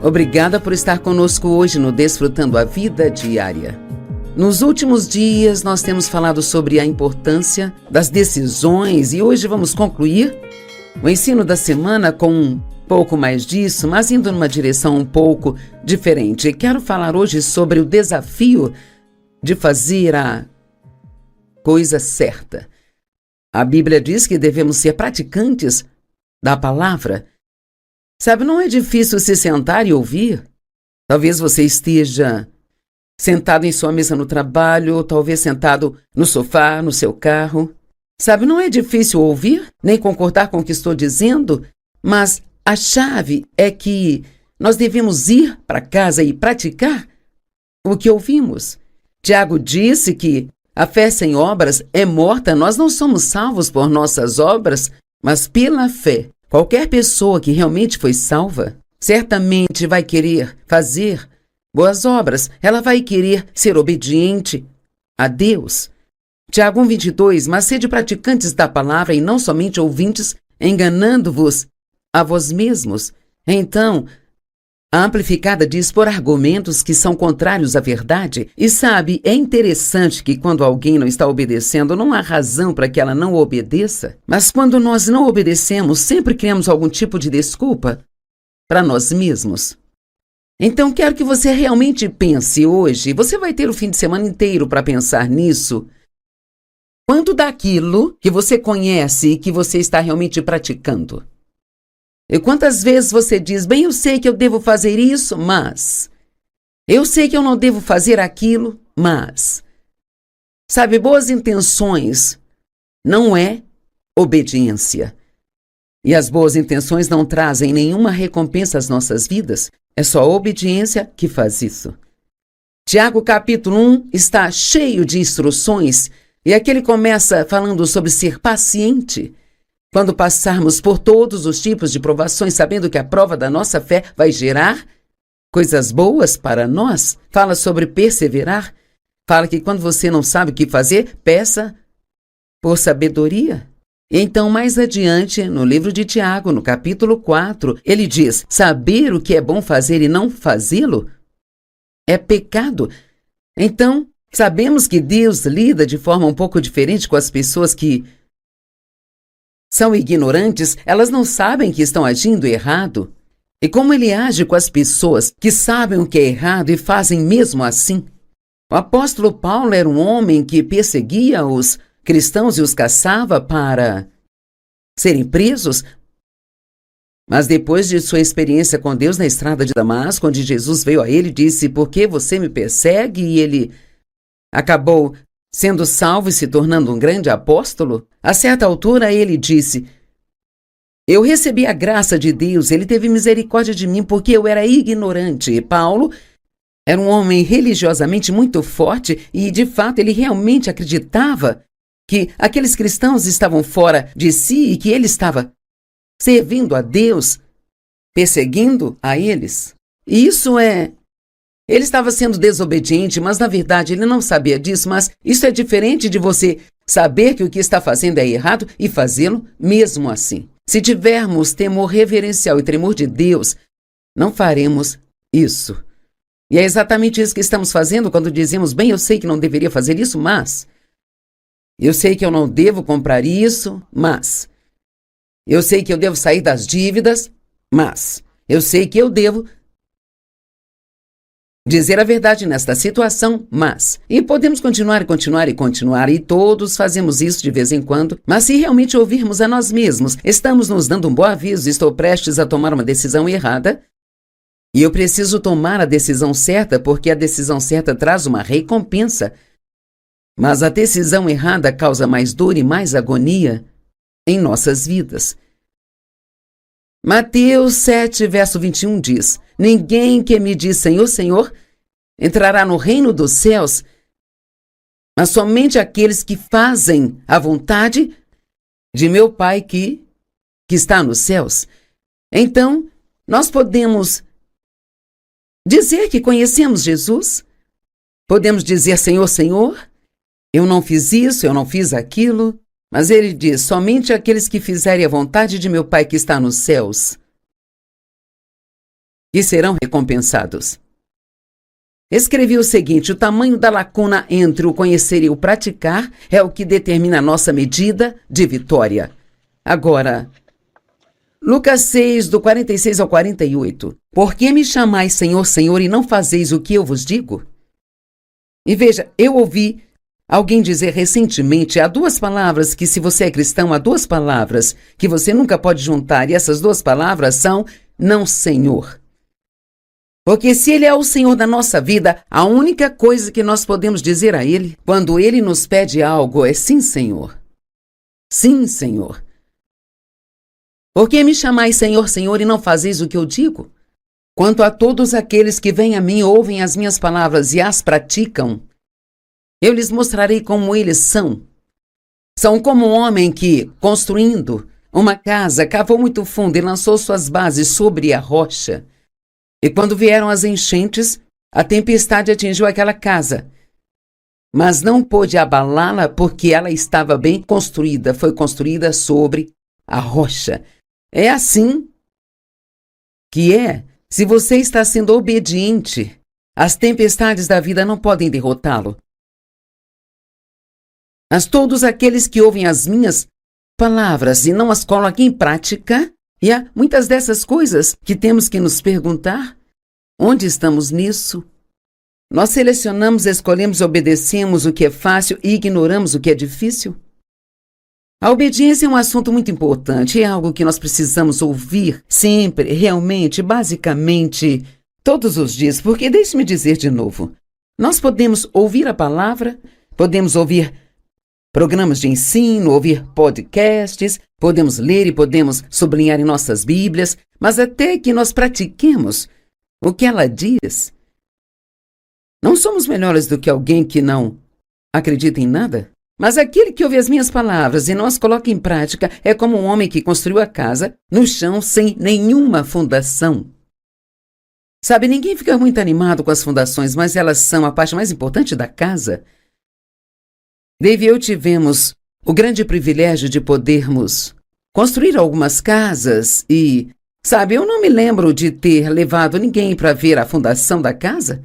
Obrigada por estar conosco hoje no Desfrutando a Vida Diária. Nos últimos dias nós temos falado sobre a importância das decisões e hoje vamos concluir o ensino da semana com um pouco mais disso, mas indo numa direção um pouco diferente. Quero falar hoje sobre o desafio de fazer a coisa certa. A Bíblia diz que devemos ser praticantes da palavra. Sabe, não é difícil se sentar e ouvir. Talvez você esteja sentado em sua mesa no trabalho, ou talvez sentado no sofá, no seu carro. Sabe, não é difícil ouvir, nem concordar com o que estou dizendo, mas a chave é que nós devemos ir para casa e praticar o que ouvimos. Tiago disse que a fé sem obras é morta. Nós não somos salvos por nossas obras, mas pela fé. Qualquer pessoa que realmente foi salva, certamente vai querer fazer boas obras. Ela vai querer ser obediente a Deus. Tiago 1:22, mas sede praticantes da palavra e não somente ouvintes, enganando-vos a vós mesmos. Então, a Amplificada diz por argumentos que são contrários à verdade. E sabe, é interessante que quando alguém não está obedecendo, não há razão para que ela não obedeça. Mas quando nós não obedecemos, sempre criamos algum tipo de desculpa para nós mesmos. Então, quero que você realmente pense hoje. Você vai ter o fim de semana inteiro para pensar nisso. Quanto daquilo que você conhece e que você está realmente praticando? E quantas vezes você diz, bem, eu sei que eu devo fazer isso, mas... Eu sei que eu não devo fazer aquilo, mas... Sabe, boas intenções não é obediência. E as boas intenções não trazem nenhuma recompensa às nossas vidas. É só a obediência que faz isso. Tiago capítulo 1 está cheio de instruções e aqui ele começa falando sobre ser paciente. Quando passarmos por todos os tipos de provações, sabendo que a prova da nossa fé vai gerar coisas boas para nós, fala sobre perseverar, fala que quando você não sabe o que fazer, peça por sabedoria. Então, mais adiante, no livro de Tiago, no capítulo 4, ele diz, saber o que é bom fazer e não fazê-lo é pecado. Então, sabemos que Deus lida de forma um pouco diferente com as pessoas que são ignorantes, elas não sabem que estão agindo errado. E como ele age com as pessoas que sabem o que é errado e fazem mesmo assim? O apóstolo Paulo era um homem que perseguia os cristãos e os caçava para serem presos. Mas depois de sua experiência com Deus na estrada de Damasco, onde Jesus veio a ele e disse, por que você me persegue? E ele acabou sendo salvo e se tornando um grande apóstolo. A certa altura ele disse, eu recebi a graça de Deus, ele teve misericórdia de mim porque eu era ignorante. E Paulo era um homem religiosamente muito forte e de fato ele realmente acreditava que aqueles cristãos estavam fora de si e que ele estava servindo a Deus, perseguindo a eles. E ele estava sendo desobediente, mas na verdade ele não sabia disso, mas isso é diferente de você saber que o que está fazendo é errado e fazê-lo mesmo assim. Se tivermos temor reverencial e tremor de Deus, não faremos isso. E é exatamente isso que estamos fazendo quando dizemos, bem, eu sei que não deveria fazer isso, mas... Eu sei que eu não devo comprar isso, mas... Eu sei que eu devo sair das dívidas, mas... Eu sei que eu devo dizer a verdade nesta situação, mas... E podemos continuar, e todos fazemos isso de vez em quando, mas se realmente ouvirmos a nós mesmos, estamos nos dando um bom aviso, estou prestes a tomar uma decisão errada, e eu preciso tomar a decisão certa, porque a decisão certa traz uma recompensa, mas a decisão errada causa mais dor e mais agonia em nossas vidas. Mateus 7, verso 21 diz, ninguém que me diz Senhor, Senhor, entrará no reino dos céus, mas somente aqueles que fazem a vontade de meu Pai que está nos céus. Então, nós podemos dizer que conhecemos Jesus, podemos dizer Senhor, Senhor, eu não fiz isso, eu não fiz aquilo, mas ele diz, somente aqueles que fizerem a vontade de meu Pai que está nos céus que serão recompensados. Escrevi o seguinte: o tamanho da lacuna entre o conhecer e o praticar é o que determina a nossa medida de vitória. Agora, Lucas 6, do 46 ao 48. Por que me chamais Senhor, Senhor, e não fazeis o que eu vos digo? E veja, eu ouvi alguém dizer recentemente, há duas palavras que, se você é cristão, há duas palavras que você nunca pode juntar, e essas duas palavras são não Senhor. Porque se Ele é o Senhor da nossa vida, a única coisa que nós podemos dizer a Ele, quando Ele nos pede algo, é sim, Senhor. Sim, Senhor. Por que me chamais Senhor, Senhor, e não fazeis o que eu digo? Quanto a todos aqueles que vêm a mim, ouvem as minhas palavras e as praticam, eu lhes mostrarei como eles são. São como um homem que, construindo uma casa, cavou muito fundo e lançou suas bases sobre a rocha. E quando vieram as enchentes, a tempestade atingiu aquela casa, mas não pôde abalá-la porque ela estava bem construída, foi construída sobre a rocha. É assim que é. Se você está sendo obediente, as tempestades da vida não podem derrotá-lo. Mas todos aqueles que ouvem as minhas palavras e não as colocam em prática, e há muitas dessas coisas que temos que nos perguntar: onde estamos nisso? Nós selecionamos, escolhemos, obedecemos o que é fácil e ignoramos o que é difícil? A obediência é um assunto muito importante, é algo que nós precisamos ouvir sempre, realmente, basicamente, todos os dias, porque deixe-me dizer de novo, nós podemos ouvir a palavra, podemos ouvir programas de ensino, ouvir podcasts, podemos ler e podemos sublinhar em nossas Bíblias, mas até que nós pratiquemos o que ela diz, não somos melhores do que alguém que não acredita em nada? Mas aquele que ouve as minhas palavras e não as coloca em prática é como um homem que construiu a casa no chão sem nenhuma fundação. Sabe, ninguém fica muito animado com as fundações, mas elas são a parte mais importante da casa. Dave e eu tivemos o grande privilégio de podermos construir algumas casas e, sabe, eu não me lembro de ter levado ninguém para ver a fundação da casa.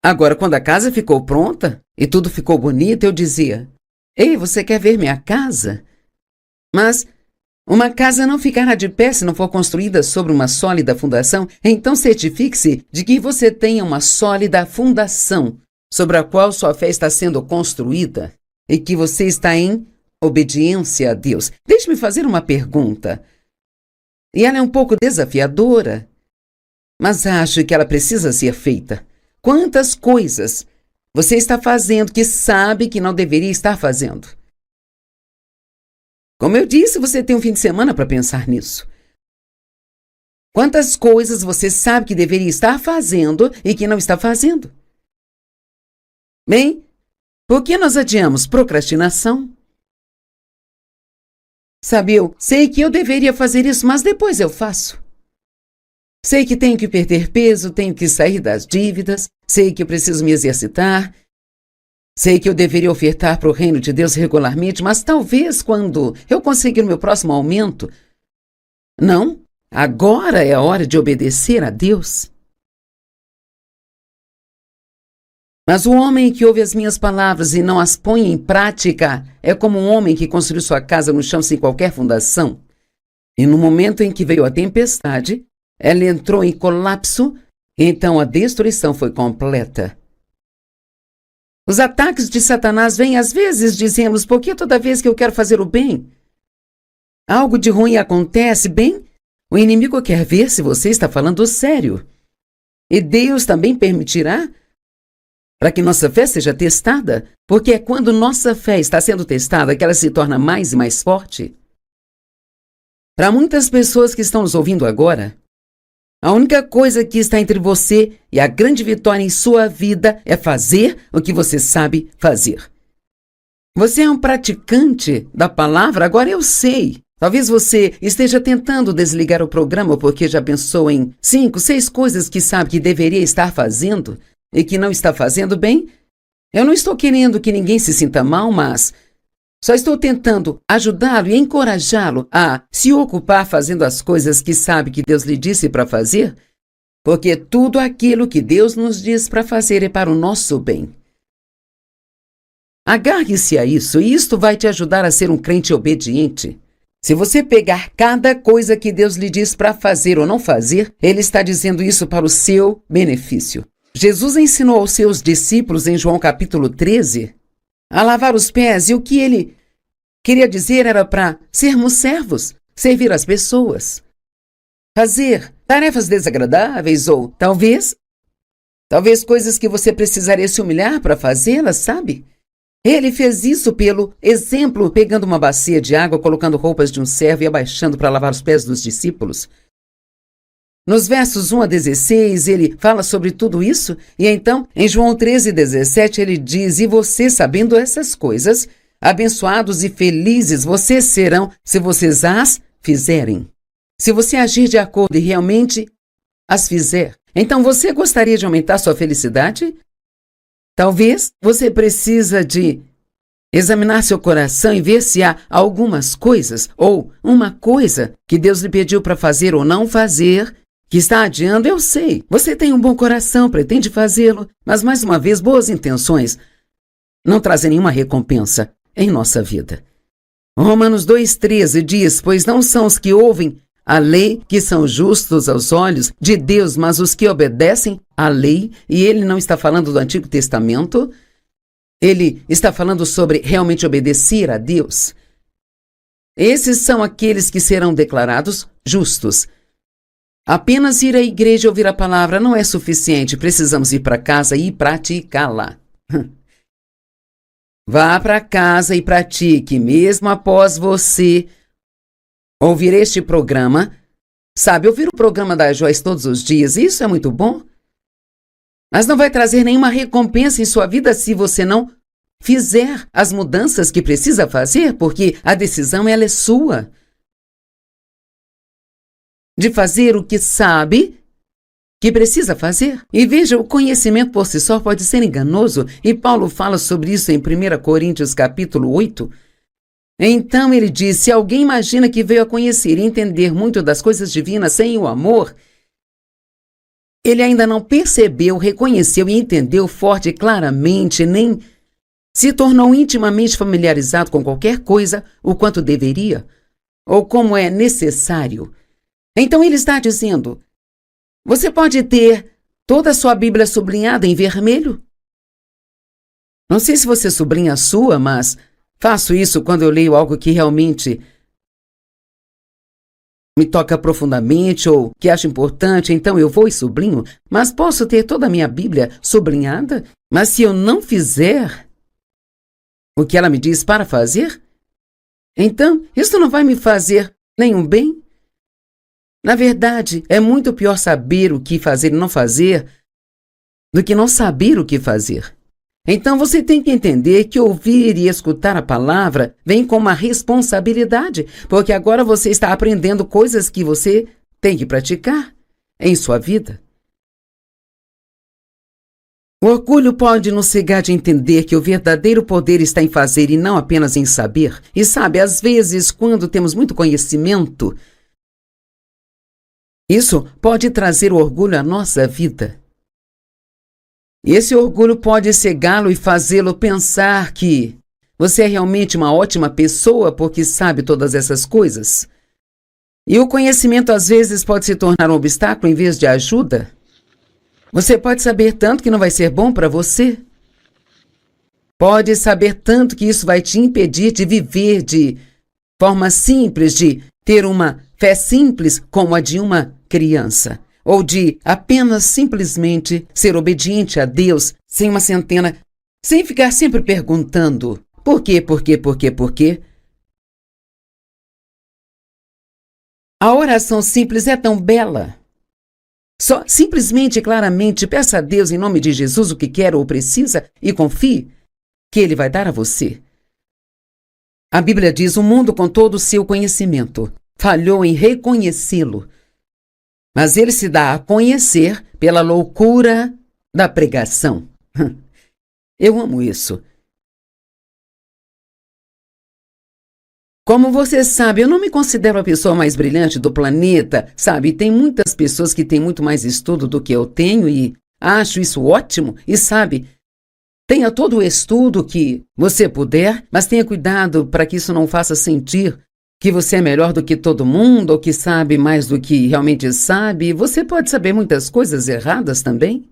Agora, quando a casa ficou pronta e tudo ficou bonito, eu dizia: ei, você quer ver minha casa? Mas uma casa não ficará de pé se não for construída sobre uma sólida fundação. Então certifique-se de que você tenha uma sólida fundação sobre a qual sua fé está sendo construída e que você está em obediência a Deus. Deixe-me fazer uma pergunta. E ela é um pouco desafiadora, mas acho que ela precisa ser feita. Quantas coisas você está fazendo que sabe que não deveria estar fazendo? Como eu disse, você tem um fim de semana para pensar nisso. Quantas coisas você sabe que deveria estar fazendo e que não está fazendo? Bem, por que nós adiamos? Procrastinação. Sabe, eu sei que eu deveria fazer isso, mas depois eu faço. Sei que tenho que perder peso, tenho que sair das dívidas, sei que eu preciso me exercitar, sei que eu deveria ofertar para o reino de Deus regularmente, mas talvez quando eu conseguir o meu próximo aumento, não, agora é a hora de obedecer a Deus. Mas o homem que ouve as minhas palavras e não as põe em prática é como um homem que construiu sua casa no chão sem qualquer fundação. E no momento em que veio a tempestade, ela entrou em colapso, então a destruição foi completa. Os ataques de Satanás vêm às vezes, dizemos, porque toda vez que eu quero fazer o bem, algo de ruim acontece, bem, o inimigo quer ver se você está falando sério. E Deus também permitirá para que nossa fé seja testada, porque é quando nossa fé está sendo testada que ela se torna mais e mais forte. Para muitas pessoas que estão nos ouvindo agora, a única coisa que está entre você e a grande vitória em sua vida é fazer o que você sabe fazer. Você é um praticante da palavra? Agora eu sei. Talvez você esteja tentando desligar o programa porque já pensou em 5, 6 coisas que sabe que deveria estar fazendo e que não está fazendo bem. Eu não estou querendo que ninguém se sinta mal, mas Só estou tentando ajudá-lo e encorajá-lo a se ocupar fazendo as coisas que sabe que Deus lhe disse para fazer, porque tudo aquilo que Deus nos diz para fazer é para o nosso bem. Agarre-se a isso e isto vai te ajudar a ser um crente obediente. Se você pegar cada coisa que Deus lhe diz para fazer ou não fazer, Ele está dizendo isso para o seu benefício. Jesus ensinou aos seus discípulos em João capítulo 13 a lavar os pés, e o que Ele queria dizer era para sermos servos, servir as pessoas, fazer tarefas desagradáveis ou talvez coisas que você precisaria se humilhar para fazê-las, sabe? Ele fez isso pelo exemplo, pegando uma bacia de água, colocando roupas de um servo e abaixando para lavar os pés dos discípulos. Nos versos 1 a 16, ele fala sobre tudo isso, e então, em João 13:17, ele diz: "E vocês, sabendo essas coisas, abençoados e felizes vocês serão se vocês as fizerem." Se você agir de acordo e realmente as fizer, então você gostaria de aumentar sua felicidade? Talvez você precisa de examinar seu coração e ver se há algumas coisas ou uma coisa que Deus lhe pediu para fazer ou não fazer, que está adiando. Eu sei, você tem um bom coração, pretende fazê-lo, mas mais uma vez, boas intenções não trazem nenhuma recompensa em nossa vida. Romanos 2:13 diz: "Pois não são os que ouvem a lei que são justos aos olhos de Deus, mas os que obedecem à lei." E ele não está falando do Antigo Testamento, ele está falando sobre realmente obedecer a Deus. Esses são aqueles que serão declarados justos. Apenas ir à igreja e ouvir a palavra não é suficiente, precisamos ir para casa e praticá-la. Vá para casa e pratique, mesmo após você ouvir este programa. Sabe, ouvir o programa da Joyce todos os dias, isso é muito bom. Mas não vai trazer nenhuma recompensa em sua vida se você não fizer as mudanças que precisa fazer, porque a decisão ela é sua. De fazer o que sabe que precisa fazer. E veja, o conhecimento por si só pode ser enganoso, e Paulo fala sobre isso em 1 Coríntios capítulo 8. Então ele diz: "Se alguém imagina que veio a conhecer e entender muito das coisas divinas sem o amor, ele ainda não percebeu, reconheceu e entendeu forte e claramente, nem se tornou intimamente familiarizado com qualquer coisa o quanto deveria, ou como é necessário." Então ele está dizendo: você pode ter toda a sua Bíblia sublinhada em vermelho. Não sei se você sublinha a sua, mas faço isso quando eu leio algo que realmente me toca profundamente ou que acho importante, então eu vou e sublinho. Mas posso ter toda a minha Bíblia sublinhada, mas se eu não fizer o que ela me diz para fazer, então isso não vai me fazer nenhum bem. Na verdade, é muito pior saber o que fazer e não fazer do que não saber o que fazer. Então você tem que entender que ouvir e escutar a palavra vem com uma responsabilidade, porque agora você está aprendendo coisas que você tem que praticar em sua vida. O orgulho pode nos cegar de entender que o verdadeiro poder está em fazer e não apenas em saber. E sabe, às vezes, quando temos muito conhecimento, isso pode trazer o orgulho à nossa vida. E esse orgulho pode cegá-lo e fazê-lo pensar que você é realmente uma ótima pessoa porque sabe todas essas coisas. E o conhecimento às vezes pode se tornar um obstáculo em vez de ajuda. Você pode saber tanto que não vai ser bom para você. Pode saber tanto que isso vai te impedir de viver de forma simples, de ter uma fé simples como a de uma criança, ou de apenas simplesmente ser obediente a Deus sem uma centena, sem ficar sempre perguntando por quê, por quê, por quê, por quê. A oração simples é tão bela. Só simplesmente e claramente peça a Deus em nome de Jesus o que quer ou precisa e confie que Ele vai dar a você. A Bíblia diz: o mundo com todo o seu conhecimento falhou em reconhecê-lo, mas ele se dá a conhecer pela loucura da pregação. Eu amo isso. Como você sabe, eu não me considero a pessoa mais brilhante do planeta, sabe? Tem muitas pessoas que têm muito mais estudo do que eu tenho e acho isso ótimo. E sabe, tenha todo o estudo que você puder, mas tenha cuidado para que isso não faça sentir que você é melhor do que todo mundo ou que sabe mais do que realmente sabe. Você pode saber muitas coisas erradas também.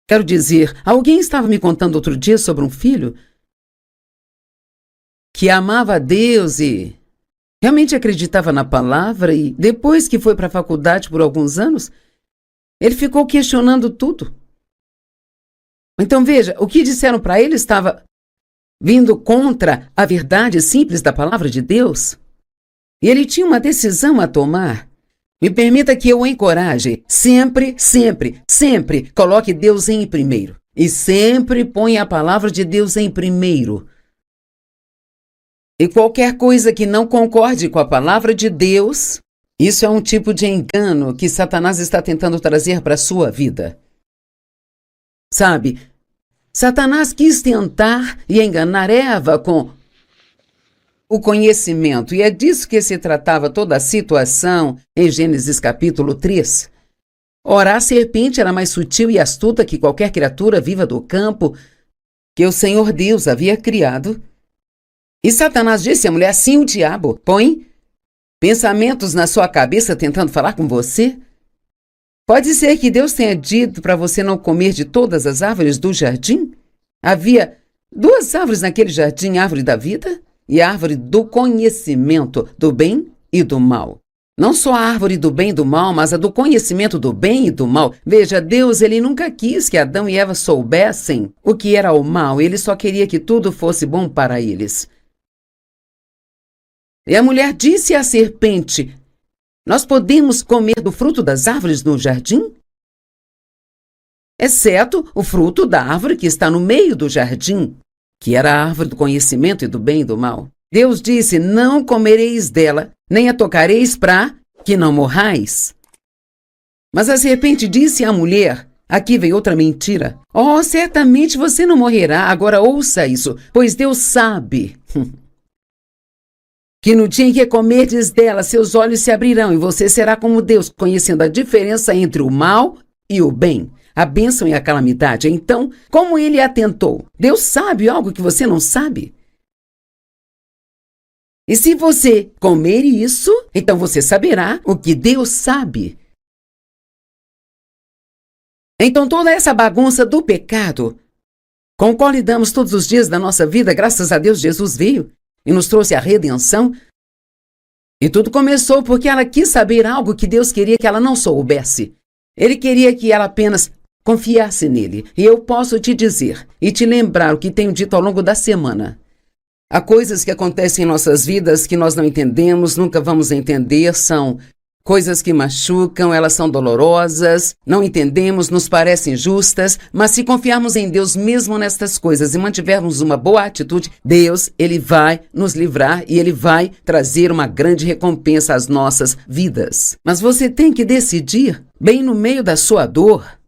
Quero dizer, alguém estava me contando outro dia sobre um filho que amava a Deus e realmente acreditava na palavra e depois que foi para a faculdade por alguns anos, ele ficou questionando tudo. Então veja, o que disseram para ele estava vindo contra a verdade simples da palavra de Deus. E ele tinha uma decisão a tomar. Me permita que eu o encoraje. Sempre, sempre, sempre coloque Deus em primeiro. E sempre ponha a palavra de Deus em primeiro. E qualquer coisa que não concorde com a palavra de Deus, isso é um tipo de engano que Satanás está tentando trazer para a sua vida. Sabe, Satanás quis tentar e enganar Eva com o conhecimento, e é disso que se tratava toda a situação em Gênesis capítulo 3. Ora, a serpente era mais sutil e astuta que qualquer criatura viva do campo que o Senhor Deus havia criado. E Satanás disse à mulher, sim, o diabo põe pensamentos na sua cabeça tentando falar com você. Pode ser que Deus tenha dito para você não comer de todas as árvores do jardim? Havia 2 árvores naquele jardim, a árvore da vida e a árvore do conhecimento do bem e do mal. Não só a árvore do bem e do mal, mas a do conhecimento do bem e do mal. Veja, Deus, ele nunca quis que Adão e Eva soubessem o que era o mal. Ele só queria que tudo fosse bom para eles. E a mulher disse à serpente, nós podemos comer do fruto das árvores no jardim? Exceto o fruto da árvore que está no meio do jardim, que era a árvore do conhecimento e do bem e do mal. Deus disse, não comereis dela, nem a tocareis para que não morrais. Mas a serpente disse à mulher, aqui vem outra mentira, oh, certamente você não morrerá, agora ouça isso, pois Deus sabe que no dia em que comerdes dela, seus olhos se abrirão e você será como Deus, conhecendo a diferença entre o mal e o bem, a bênção e a calamidade. Então, como ele atentou? Deus sabe algo que você não sabe? E se você comer isso, então você saberá o que Deus sabe. Então toda essa bagunça do pecado, com o qual lidamos todos os dias da nossa vida, graças a Deus Jesus veio e nos trouxe a redenção. E tudo começou porque ela quis saber algo que Deus queria que ela não soubesse. Ele queria que ela apenas confiasse nele. E eu posso te dizer e te lembrar o que tenho dito ao longo da semana. Há coisas que acontecem em nossas vidas que nós não entendemos, nunca vamos entender, são coisas que machucam, elas são dolorosas, não entendemos, nos parecem justas, mas se confiarmos em Deus mesmo nestas coisas e mantivermos uma boa atitude, Deus, ele vai nos livrar e ele vai trazer uma grande recompensa às nossas vidas. Mas você tem que decidir, bem no meio da sua dor,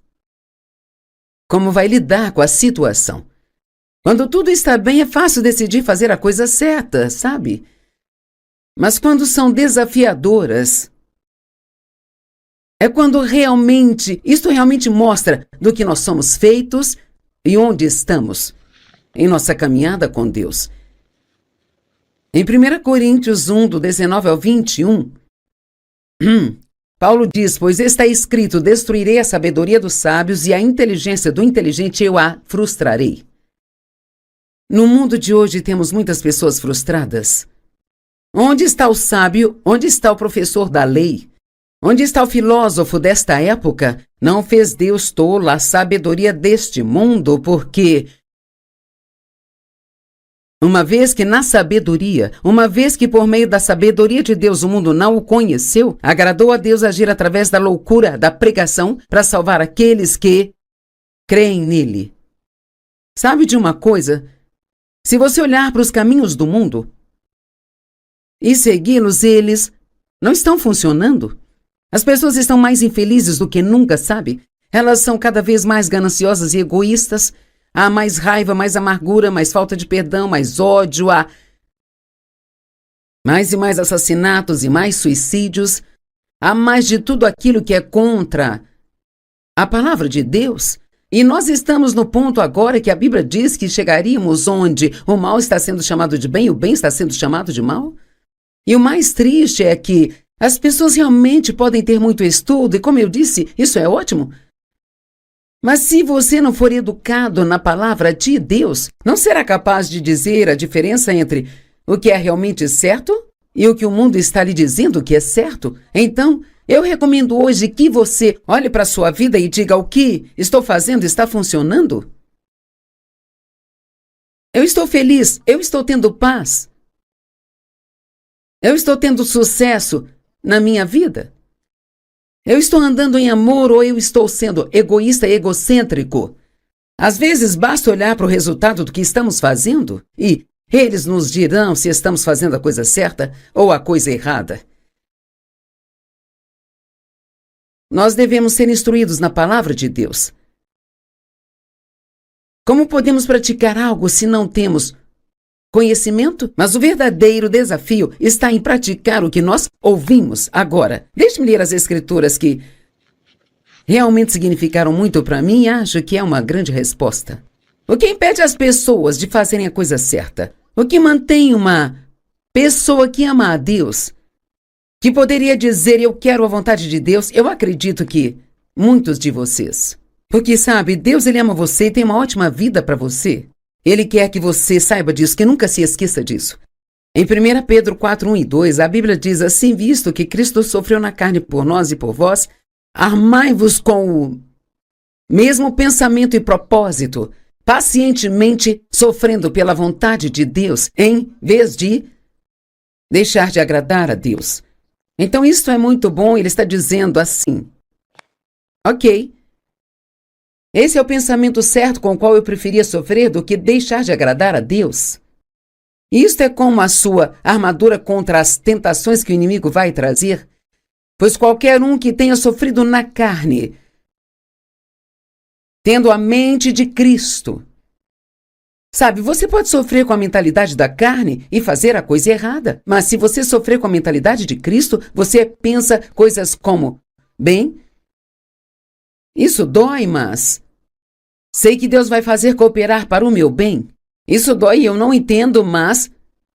como vai lidar com a situação. Quando tudo está bem, é fácil decidir fazer a coisa certa, sabe? Mas quando são desafiadoras, é quando isto realmente mostra do que nós somos feitos e onde estamos em nossa caminhada com Deus. Em 1 Coríntios 1, do 19 ao 21, Paulo diz, pois está escrito, destruirei a sabedoria dos sábios e a inteligência do inteligente eu a frustrarei. No mundo de hoje temos muitas pessoas frustradas. Onde está o sábio? Onde está o professor da lei? Onde está o filósofo desta época? Não fez Deus tola a sabedoria deste mundo, porque uma vez que por meio da sabedoria de Deus o mundo não o conheceu, agradou a Deus agir através da loucura da pregação para salvar aqueles que creem nele. Sabe de uma coisa? Se você olhar para os caminhos do mundo e segui-los, eles não estão funcionando. As pessoas estão mais infelizes do que nunca, sabe? Elas são cada vez mais gananciosas e egoístas. Há mais raiva, mais amargura, mais falta de perdão, mais ódio. Mais e mais assassinatos e mais suicídios. Há mais de tudo aquilo que é contra a palavra de Deus. E nós estamos no ponto agora que a Bíblia diz que chegaríamos onde o mal está sendo chamado de bem e o bem está sendo chamado de mal. E o mais triste é que as pessoas realmente podem ter muito estudo, e como eu disse, isso é ótimo. Mas se você não for educado na palavra de Deus, não será capaz de dizer a diferença entre o que é realmente certo e o que o mundo está lhe dizendo que é certo. Então, eu recomendo hoje que você olhe para a sua vida e diga: o que estou fazendo está funcionando? Eu estou feliz, eu estou tendo paz. Eu estou tendo sucesso na minha vida. Eu estou andando em amor ou eu estou sendo egoísta e egocêntrico? Às vezes basta olhar para o resultado do que estamos fazendo e eles nos dirão se estamos fazendo a coisa certa ou a coisa errada. Nós devemos ser instruídos na palavra de Deus. Como podemos praticar algo se não temos conhecimento? Mas o verdadeiro desafio está em praticar o que nós ouvimos agora. Deixe-me ler as escrituras que realmente significaram muito para mim e acho que é uma grande resposta. O que impede as pessoas de fazerem a coisa certa? O que mantém uma pessoa que ama a Deus, que poderia dizer: eu quero a vontade de Deus? Eu acredito que muitos de vocês. Porque sabe, Deus ele ama você e tem uma ótima vida para você. Ele quer que você saiba disso, que nunca se esqueça disso. Em 1 Pedro 4, 1 e 2, a Bíblia diz assim: visto que Cristo sofreu na carne por nós e por vós, armai-vos com o mesmo pensamento e propósito, pacientemente sofrendo pela vontade de Deus, em vez de deixar de agradar a Deus. Então isso é muito bom, ele está dizendo assim: ok, esse é o pensamento certo com o qual eu preferia sofrer do que deixar de agradar a Deus. Isto é como a sua armadura contra as tentações que o inimigo vai trazer, pois qualquer um que tenha sofrido na carne, tendo a mente de Cristo. Sabe, você pode sofrer com a mentalidade da carne e fazer a coisa errada, mas se você sofrer com a mentalidade de Cristo, você pensa coisas como: bem, isso dói, mas sei que Deus vai fazer cooperar para o meu bem. Isso dói e eu não entendo, mas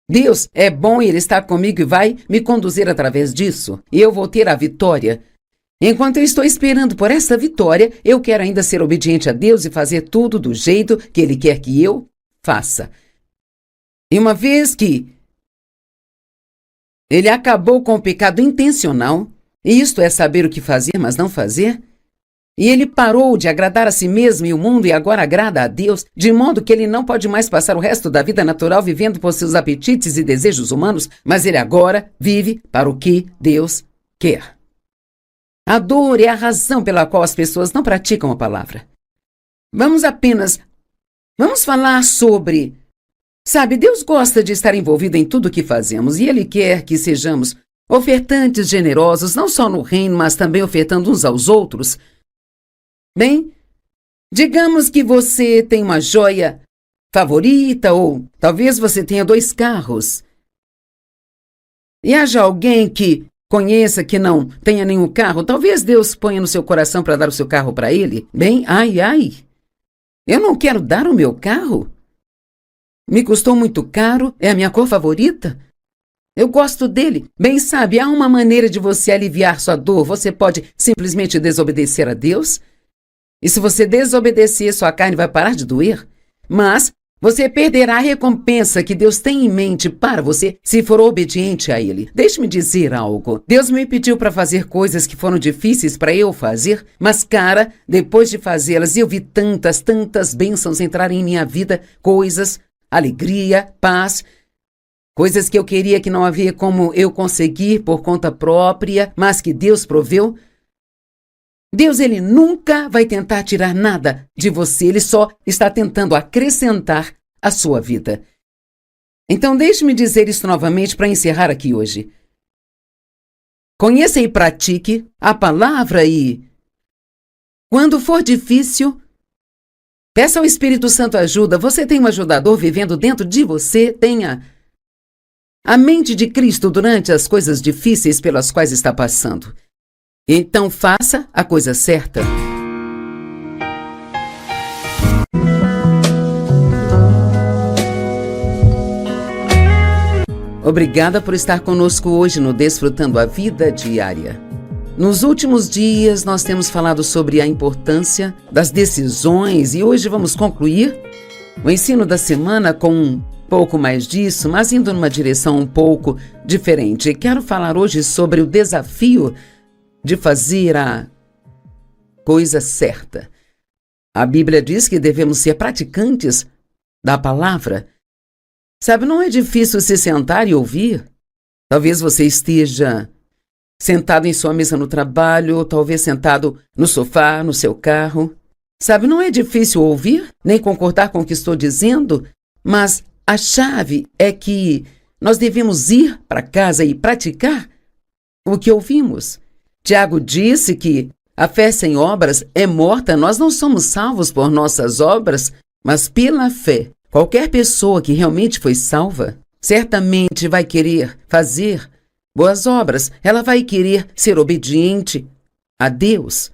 Deus é bom e Ele está comigo e vai me conduzir através disso. E eu vou ter a vitória. Enquanto eu estou esperando por essa vitória, eu quero ainda ser obediente a Deus e fazer tudo do jeito que Ele quer que eu faça. E uma vez que Ele acabou com o pecado intencional, e isto é saber o que fazer, mas não fazer, e ele parou de agradar a si mesmo e o mundo e agora agrada a Deus, de modo que ele não pode mais passar o resto da vida natural vivendo por seus apetites e desejos humanos, mas ele agora vive para o que Deus quer. A dor é a razão pela qual as pessoas não praticam a palavra. Vamos falar sobre... Sabe, Deus gosta de estar envolvido em tudo o que fazemos e Ele quer que sejamos ofertantes generosos, não só no reino, mas também ofertando uns aos outros. Bem, digamos que você tem uma joia favorita ou talvez você tenha 2 carros. E haja alguém que conheça que não tenha nenhum carro, talvez Deus ponha no seu coração para dar o seu carro para ele. Bem, eu não quero dar o meu carro. Me custou muito caro, é a minha cor favorita. Eu gosto dele. Bem, sabe, há uma maneira de você aliviar sua dor. Você pode simplesmente desobedecer a Deus. E se você desobedecer, sua carne vai parar de doer. Mas você perderá a recompensa que Deus tem em mente para você se for obediente a Ele. Deixe-me dizer algo. Deus me pediu para fazer coisas que foram difíceis para eu fazer, mas, cara, depois de fazê-las, eu vi tantas bênçãos entrarem em minha vida, coisas, alegria, paz, coisas que eu queria que não havia como eu conseguir por conta própria, mas que Deus proveu. Deus, Ele nunca vai tentar tirar nada de você, Ele só está tentando acrescentar a sua vida. Então, deixe-me dizer isso novamente para encerrar aqui hoje. Conheça e pratique a palavra e, quando for difícil, peça ao Espírito Santo ajuda. Você tem um ajudador vivendo dentro de você, tenha a mente de Cristo durante as coisas difíceis pelas quais está passando. Então faça a coisa certa. Obrigada por estar conosco hoje no Desfrutando a Vida Diária. Nos últimos dias, nós temos falado sobre a importância das decisões e hoje vamos concluir o ensino da semana com um pouco mais disso, mas indo numa direção um pouco diferente. Quero falar hoje sobre o desafio de fazer a coisa certa. A Bíblia diz que devemos ser praticantes da palavra. Sabe, não é difícil se sentar e ouvir. Talvez você esteja sentado em sua mesa no trabalho, ou talvez sentado no sofá, no seu carro. Sabe, não é difícil ouvir, nem concordar com o que estou dizendo, mas a chave é que nós devemos ir para casa e praticar o que ouvimos. Tiago disse que a fé sem obras é morta. Nós não somos salvos por nossas obras, mas pela fé. Qualquer pessoa que realmente foi salva, certamente vai querer fazer boas obras. Ela vai querer ser obediente a Deus.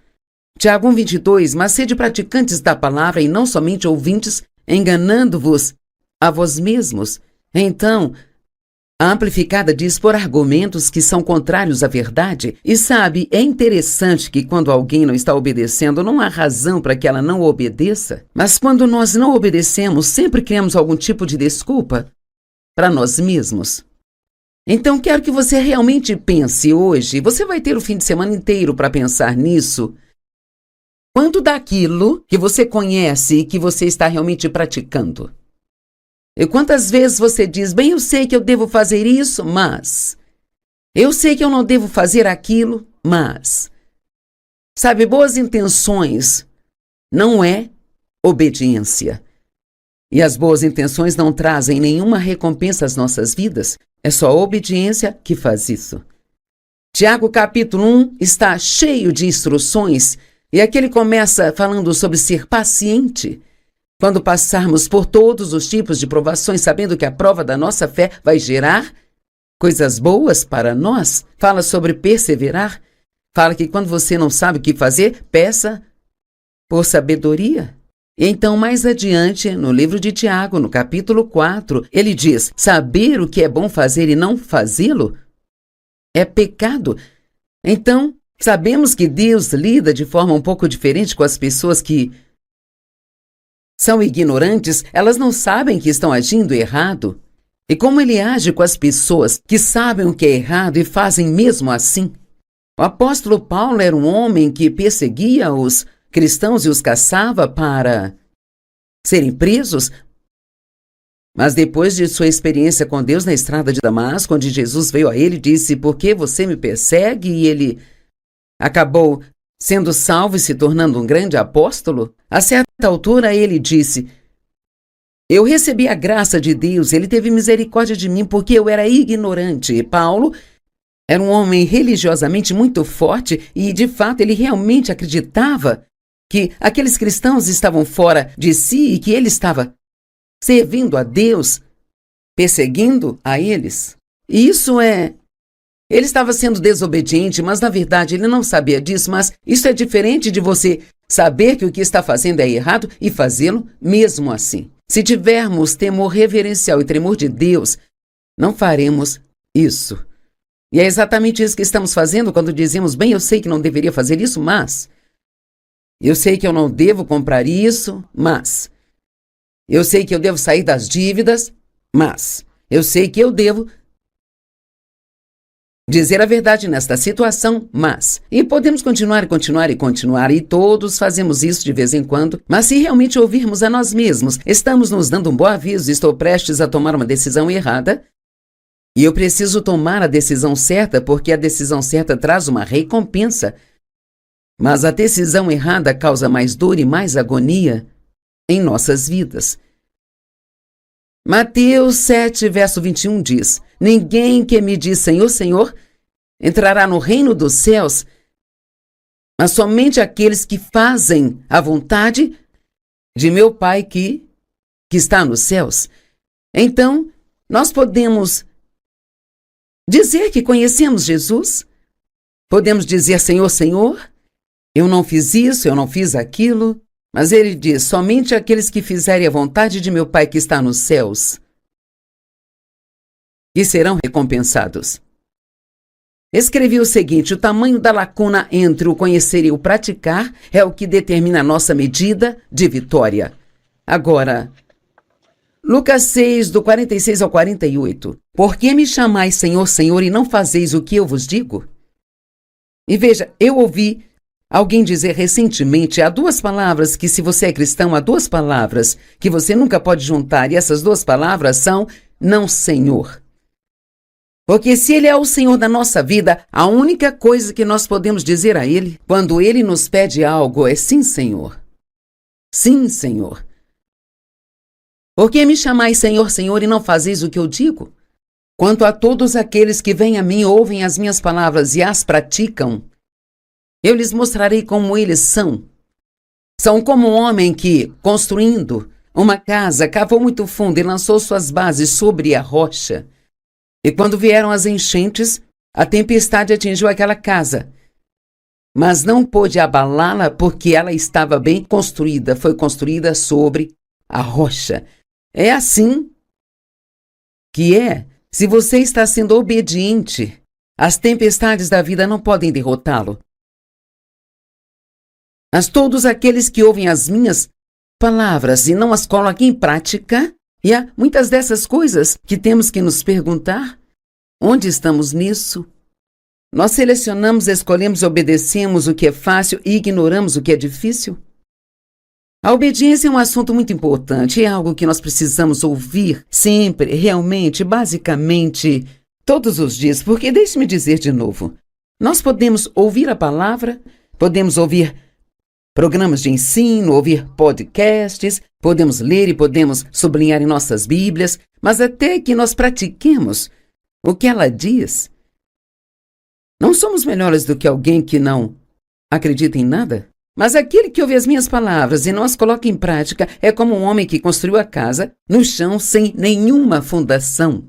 Tiago 1:22, mas sede praticantes da palavra e não somente ouvintes, enganando-vos a vós mesmos. Então, a Amplificada diz por argumentos que são contrários à verdade. E sabe, é interessante que quando alguém não está obedecendo, não há razão para que ela não obedeça. Mas quando nós não obedecemos, sempre criamos algum tipo de desculpa para nós mesmos. Então, quero que você realmente pense hoje. Você vai ter o fim de semana inteiro para pensar nisso. Quanto daquilo que você conhece e que você está realmente praticando? E quantas vezes você diz, bem, eu sei que eu devo fazer isso, mas... eu sei que eu não devo fazer aquilo, mas... Sabe, boas intenções não é obediência. E as boas intenções não trazem nenhuma recompensa às nossas vidas. É só a obediência que faz isso. Tiago capítulo 1 está cheio de instruções e aqui ele começa falando sobre ser paciente. Quando passarmos por todos os tipos de provações, sabendo que a prova da nossa fé vai gerar coisas boas para nós. Fala sobre perseverar. Fala que quando você não sabe o que fazer, peça por sabedoria. E então, mais adiante, no livro de Tiago, no capítulo 4, ele diz, saber o que é bom fazer e não fazê-lo é pecado. Então, sabemos que Deus lida de forma um pouco diferente com as pessoas que são ignorantes. Elas não sabem que estão agindo errado. E como ele age com as pessoas que sabem o que é errado e fazem mesmo assim? O apóstolo Paulo era um homem que perseguia os cristãos e os caçava para serem presos. Mas depois de sua experiência com Deus na estrada de Damasco, onde Jesus veio a ele e disse, por que você me persegue? E ele acabou sendo salvo e se tornando um grande apóstolo. A certa altura ele disse, eu recebi a graça de Deus, ele teve misericórdia de mim porque eu era ignorante. E Paulo era um homem religiosamente muito forte e, de fato, ele realmente acreditava que aqueles cristãos estavam fora de si e que ele estava servindo a Deus, perseguindo a eles. E isso ele estava sendo desobediente, mas na verdade ele não sabia disso, mas isso é diferente de você saber que o que está fazendo é errado e fazê-lo mesmo assim. Se tivermos temor reverencial e tremor de Deus, não faremos isso. E é exatamente isso que estamos fazendo quando dizemos, bem, eu sei que não deveria fazer isso, mas... eu sei que eu não devo comprar isso, mas... eu sei que eu devo sair das dívidas, mas... eu sei que eu devo dizer a verdade nesta situação, mas... e podemos continuar, e todos fazemos isso de vez em quando, mas se realmente ouvirmos a nós mesmos, estamos nos dando um bom aviso, estou prestes a tomar uma decisão errada, e eu preciso tomar a decisão certa, porque a decisão certa traz uma recompensa. Mas a decisão errada causa mais dor e mais agonia em nossas vidas. Mateus 7, verso 21 diz, ninguém que me diz Senhor, Senhor, entrará no reino dos céus, mas somente aqueles que fazem a vontade de meu Pai que está nos céus. Então, nós podemos dizer que conhecemos Jesus? Podemos dizer: Senhor, Senhor, eu não fiz isso, eu não fiz aquilo. Mas ele diz: somente aqueles que fizerem a vontade de meu Pai que está nos céus, que serão recompensados. Escrevi o seguinte: o tamanho da lacuna entre o conhecer e o praticar é o que determina a nossa medida de vitória. Agora, Lucas 6, do 46 ao 48. Por que me chamais Senhor, Senhor, e não fazeis o que eu vos digo? E veja, eu ouvi alguém dizer recentemente: há duas palavras que, se você é cristão, há duas palavras que você nunca pode juntar, e essas duas palavras são não Senhor. Porque se Ele é o Senhor da nossa vida, a única coisa que nós podemos dizer a Ele, quando Ele nos pede algo, é sim, Senhor. Sim, Senhor. Por que me chamais Senhor, Senhor, e não fazeis o que eu digo? Quanto a todos aqueles que vêm a mim, ouvem as minhas palavras e as praticam, eu lhes mostrarei como eles são. São como um homem que, construindo uma casa, cavou muito fundo e lançou suas bases sobre a rocha. E quando vieram as enchentes, a tempestade atingiu aquela casa, mas não pôde abalá-la porque ela estava bem construída, foi construída sobre a rocha. É assim que é. Se você está sendo obediente, as tempestades da vida não podem derrotá-lo. Mas todos aqueles que ouvem as minhas palavras e não as colocam em prática, e há muitas dessas coisas que temos que nos perguntar: onde estamos nisso? Nós selecionamos, escolhemos, obedecemos o que é fácil e ignoramos o que é difícil? A obediência é um assunto muito importante, é algo que nós precisamos ouvir sempre, realmente, basicamente, todos os dias, porque deixe-me dizer de novo, nós podemos ouvir a palavra, podemos ouvir programas de ensino, ouvir podcasts, podemos ler e podemos sublinhar em nossas Bíblias, mas até que nós pratiquemos o que ela diz, não somos melhores do que alguém que não acredita em nada? Mas aquele que ouve as minhas palavras e não as coloca em prática é como um homem que construiu a casa no chão sem nenhuma fundação.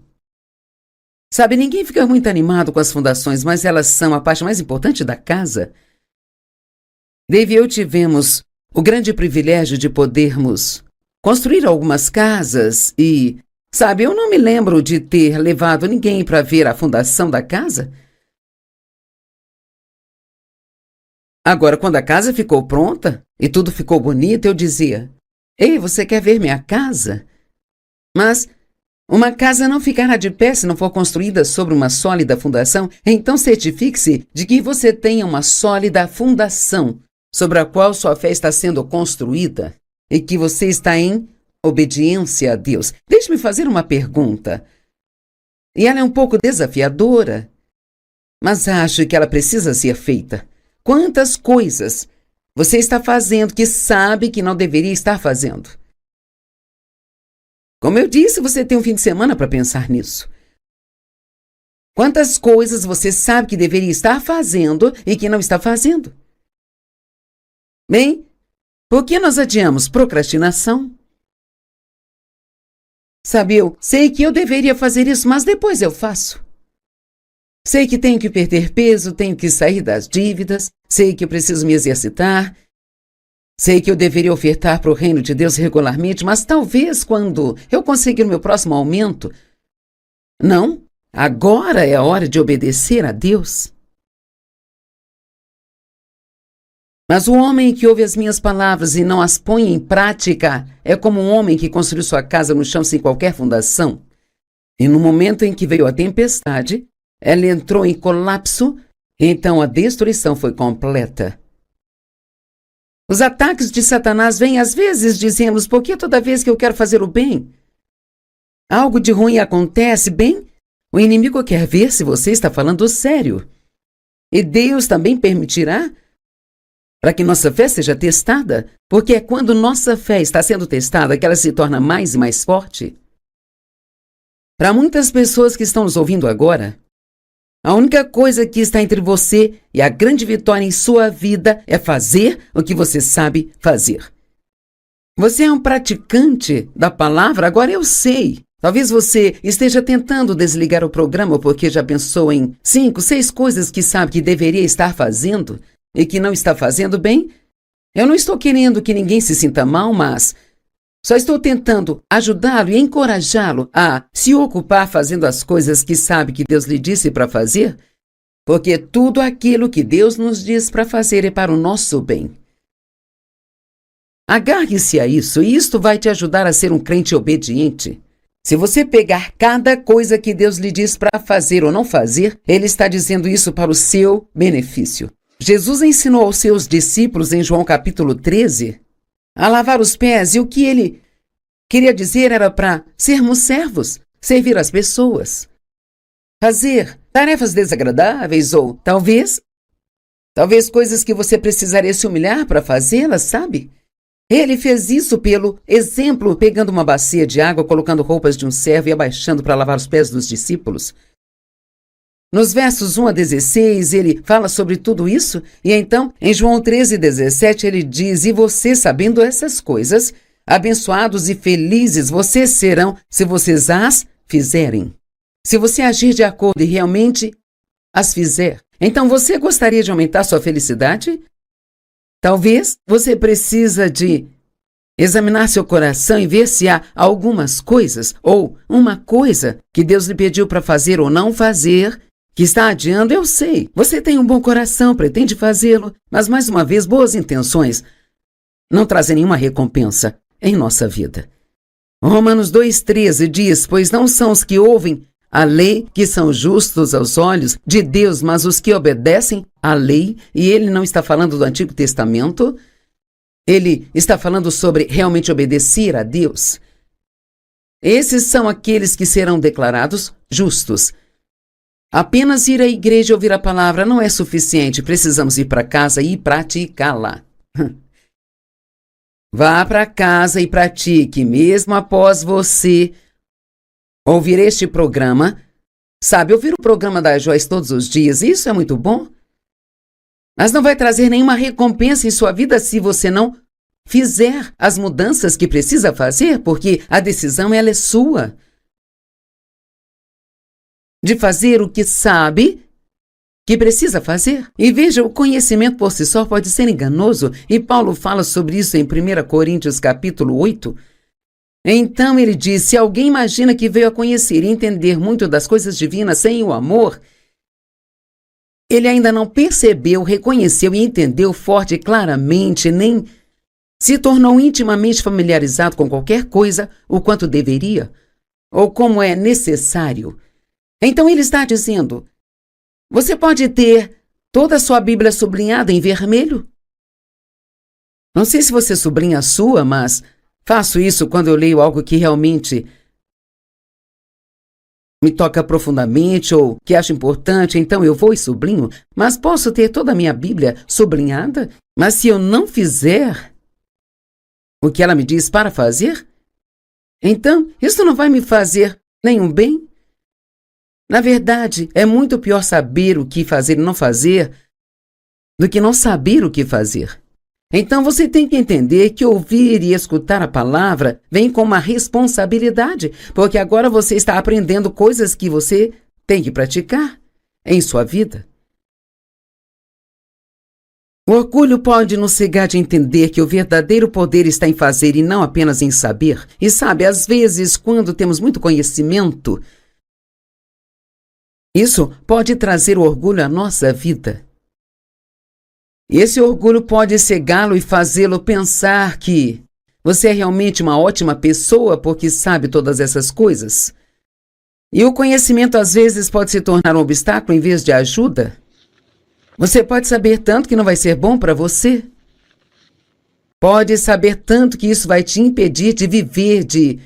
Sabe, ninguém fica muito animado com as fundações, mas elas são a parte mais importante da casa. Dave e eu tivemos o grande privilégio de podermos construir algumas casas e, sabe, eu não me lembro de ter levado ninguém para ver a fundação da casa. Agora, quando a casa ficou pronta e tudo ficou bonito, eu dizia: ei, você quer ver minha casa? Mas uma casa não ficará de pé se não for construída sobre uma sólida fundação, então certifique-se de que você tenha uma sólida fundação sobre a qual sua fé está sendo construída e que você está em obediência a Deus. Deixe-me fazer uma pergunta. E ela é um pouco desafiadora, mas acho que ela precisa ser feita. Quantas coisas você está fazendo que sabe que não deveria estar fazendo? Como eu disse, você tem um fim de semana para pensar nisso. Quantas coisas você sabe que deveria estar fazendo e que não está fazendo? Bem, por que nós adiamos? Procrastinação. Sabe, eu sei que eu deveria fazer isso, mas depois eu faço. Sei que tenho que perder peso, tenho que sair das dívidas, sei que eu preciso me exercitar, sei que eu deveria ofertar para o reino de Deus regularmente, mas talvez quando eu conseguir o meu próximo aumento, não, agora é a hora de obedecer a Deus. Mas o homem que ouve as minhas palavras e não as põe em prática é como um homem que construiu sua casa no chão sem qualquer fundação. E no momento em que veio a tempestade, ela entrou em colapso, então a destruição foi completa. Os ataques de Satanás vêm às vezes, dizemos, porque toda vez que eu quero fazer o bem, algo de ruim acontece, bem, o inimigo quer ver se você está falando sério. E Deus também permitirá para que nossa fé seja testada, porque é quando nossa fé está sendo testada que ela se torna mais e mais forte. Para muitas pessoas que estão nos ouvindo agora, a única coisa que está entre você e a grande vitória em sua vida é fazer o que você sabe fazer. Você é um praticante da palavra? Agora eu sei. Talvez você esteja tentando desligar o programa porque já pensou em 5, 6 coisas que sabe que deveria estar fazendo e que não está fazendo bem. Eu não estou querendo que ninguém se sinta mal, mas só estou tentando ajudá-lo e encorajá-lo a se ocupar fazendo as coisas que sabe que Deus lhe disse para fazer, porque tudo aquilo que Deus nos diz para fazer é para o nosso bem. Agarre-se a isso e isto vai te ajudar a ser um crente obediente. Se você pegar cada coisa que Deus lhe diz para fazer ou não fazer, Ele está dizendo isso para o seu benefício. Jesus ensinou aos seus discípulos em João capítulo 13 a lavar os pés, e o que Ele queria dizer era para sermos servos, servir as pessoas, fazer tarefas desagradáveis ou talvez coisas que você precisaria se humilhar para fazê-las, sabe? Ele fez isso pelo exemplo, pegando uma bacia de água, colocando roupas de um servo e abaixando para lavar os pés dos discípulos. Nos versos 1 a 16, ele fala sobre tudo isso, e então, em João 13, 17, ele diz: "E vocês, sabendo essas coisas, abençoados e felizes vocês serão se vocês as fizerem." Se você agir de acordo e realmente as fizer, então você gostaria de aumentar sua felicidade? Talvez você precisa de examinar seu coração e ver se há algumas coisas ou uma coisa que Deus lhe pediu para fazer ou não fazer, que está adiando. Eu sei, você tem um bom coração, pretende fazê-lo, mas mais uma vez, boas intenções não trazem nenhuma recompensa em nossa vida. Romanos 2,13 diz: "Pois não são os que ouvem a lei que são justos aos olhos de Deus, mas os que obedecem à lei." E ele não está falando do Antigo Testamento, ele está falando sobre realmente obedecer a Deus. Esses são aqueles que serão declarados justos. Apenas ir à igreja e ouvir a palavra não é suficiente, precisamos ir para casa e praticá-la. Vá para casa e pratique, mesmo após você ouvir este programa. Sabe, ouvir o programa da Joyce todos os dias, isso é muito bom. Mas não vai trazer nenhuma recompensa em sua vida se você não fizer as mudanças que precisa fazer, porque a decisão ela é sua. De fazer o que sabe que precisa fazer. E veja, o conhecimento por si só pode ser enganoso, e Paulo fala sobre isso em 1 Coríntios capítulo 8. Então ele diz: "Se alguém imagina que veio a conhecer e entender muito das coisas divinas sem o amor, ele ainda não percebeu, reconheceu e entendeu forte e claramente, nem se tornou intimamente familiarizado com qualquer coisa o quanto deveria, ou como é necessário." Então ele está dizendo: você pode ter toda a sua Bíblia sublinhada em vermelho. Não sei se você sublinha a sua, mas faço isso quando eu leio algo que realmente me toca profundamente ou que acho importante, então eu vou e sublinho. Mas posso ter toda a minha Bíblia sublinhada, mas se eu não fizer o que ela me diz para fazer, então isso não vai me fazer nenhum bem. Na verdade, é muito pior saber o que fazer e não fazer do que não saber o que fazer. Então você tem que entender que ouvir e escutar a palavra vem com uma responsabilidade, porque agora você está aprendendo coisas que você tem que praticar em sua vida. O orgulho pode nos cegar de entender que o verdadeiro poder está em fazer e não apenas em saber. E sabe, às vezes, quando temos muito conhecimento, isso pode trazer o orgulho à nossa vida. Esse orgulho pode cegá-lo e fazê-lo pensar que você é realmente uma ótima pessoa porque sabe todas essas coisas. E o conhecimento às vezes pode se tornar um obstáculo em vez de ajuda. Você pode saber tanto que não vai ser bom para você. Pode saber tanto que isso vai te impedir de viver de